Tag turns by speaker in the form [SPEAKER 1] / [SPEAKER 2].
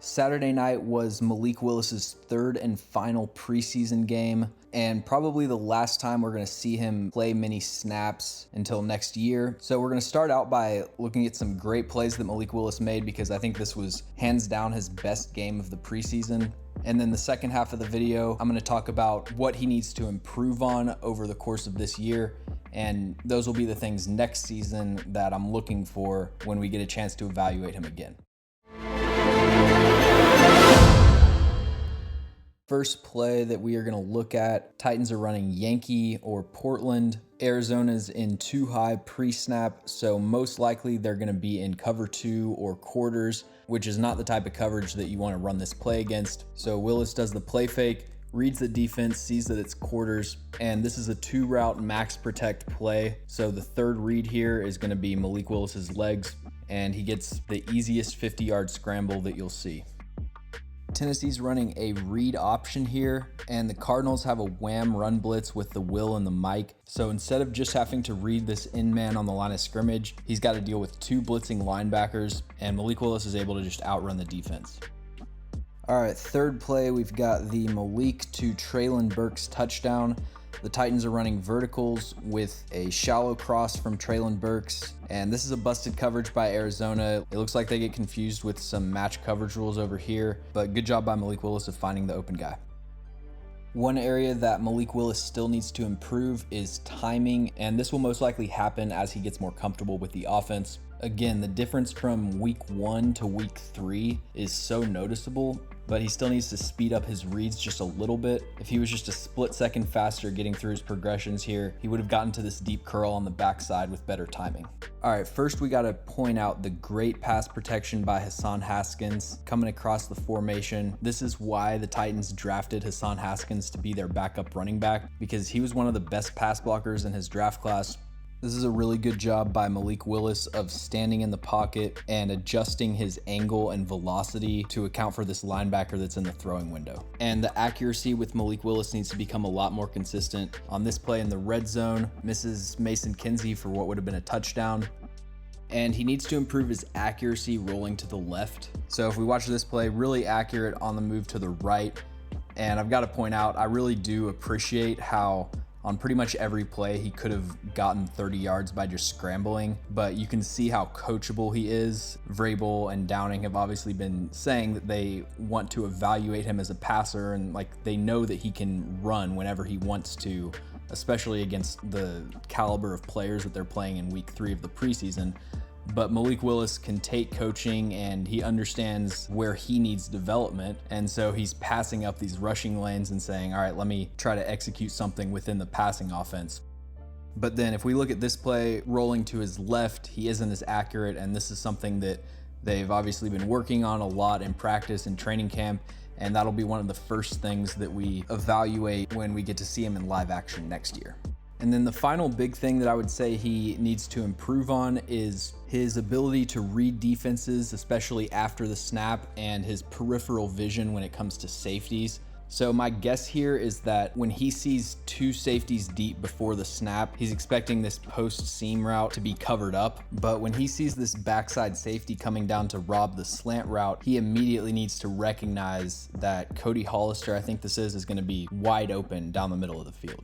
[SPEAKER 1] Saturday night was Malik Willis's third and final preseason game, and probably the last time we're going to see him play many snaps until next year. So we're going to start out by looking at some great plays that Malik Willis made, because I think this was hands down his best game of the preseason. And then the second half of the video, I'm going to talk about what he needs to improve on over the course of this year. And those will be the things next season that I'm looking for when we get a chance to evaluate him again. First play that we are going to look at, Titans are running Yankee or Portland. Arizona's in too high pre-snap, so most likely they're going to be in cover 2 or quarters, which is not the type of coverage that you want to run this play against. So Willis does the play fake, reads the defense, sees that it's quarters, and this is a 2-route max protect play. So the third read here is going to be Malik Willis's legs, and he gets the easiest 50-yard scramble that you'll see. Tennessee's running a read option here, and the Cardinals have a wham run blitz with the Will and the Mike. So instead of just having to read this in man on the line of scrimmage, he's got to deal with 2 blitzing linebackers, and Malik Willis is able to just outrun the defense. All right, third play, we've got the Malik to Treylon Burks touchdown. The Titans are running verticals with a shallow cross from Treylon Burks, and this is a busted coverage by Arizona. It looks like they get confused with some match coverage rules over here, but good job by Malik Willis of finding the open guy. One area that Malik Willis still needs to improve is timing, and this will most likely happen as he gets more comfortable with the offense. Again, the difference from week 1 to week 3 is so noticeable, but he still needs to speed up his reads just a little bit. If he was just a split second faster getting through his progressions here, he would have gotten to this deep curl on the backside with better timing. All right, first we got to point out the great pass protection by Hassan Haskins coming across the formation. This is why the Titans drafted Hassan Haskins to be their backup running back, because he was one of the best pass blockers in his draft class. This is a really good job by Malik Willis of standing in the pocket and adjusting his angle and velocity to account for this linebacker that's in the throwing window. And the accuracy with Malik Willis needs to become a lot more consistent. On this play in the red zone, misses Mason Kinsey for what would have been a touchdown. And he needs to improve his accuracy rolling to the left. So if we watch this play, really accurate on the move to the right. And I've got to point out, I really do appreciate how on pretty much every play, he could have gotten 30 yards by just scrambling, but you can see how coachable he is. Vrabel and Downing have obviously been saying that they want to evaluate him as a passer, and like they know that he can run whenever he wants to, especially against the caliber of players that they're playing in week 3 of the preseason. But Malik Willis can take coaching, and he understands where he needs development. And so he's passing up these rushing lanes and saying, all right, let me try to execute something within the passing offense. But then if we look at this play, rolling to his left, he isn't as accurate. And this is something that they've obviously been working on a lot in practice and training camp. And that'll be one of the first things that we evaluate when we get to see him in live action next year. And then the final big thing that I would say he needs to improve on is his ability to read defenses, especially after the snap, and his peripheral vision when it comes to safeties. So my guess here is that when he sees 2 safeties deep before the snap, he's expecting this post seam route to be covered up. But when he sees this backside safety coming down to rob the slant route, he immediately needs to recognize that Cody Hollister, I think this is going to be wide open down the middle of the field.